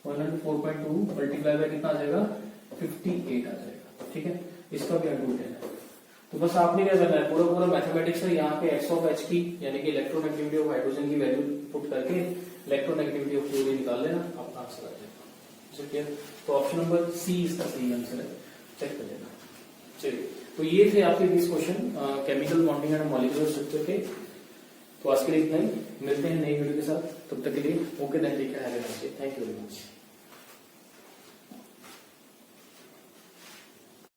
मल्टीप्लाई बाय कितना आ जाएगा, 58 आ जाएगा, ठीक है। इसका भी अंडर रूट है। तो बस आपने क्या करना है, पूरा मैथमेटिक्स है, यहाँ पे एक्स ऑफ एच की यानी कि इलेक्ट्रॉन एक्टिविटी ऑफ हाइड्रोजन की वैल्यू पुट करके इलेक्ट्रॉन एक्टिविटी ऑफ क्लोरीन निकाल लेना, आपका आंसर आ जाएगा, ठीक है। तो ऑप्शन नंबर सी इसका सही आंसर है, चेक कर लेना। चलिए, तो ये थे आपके 20 question chemical bonding and molecular structure के। तो आज के लिए इतना ही, मिलते हैं नई वीडियो के साथ, तब तक के लिए okay, then take care, have a nice day, thank you very much.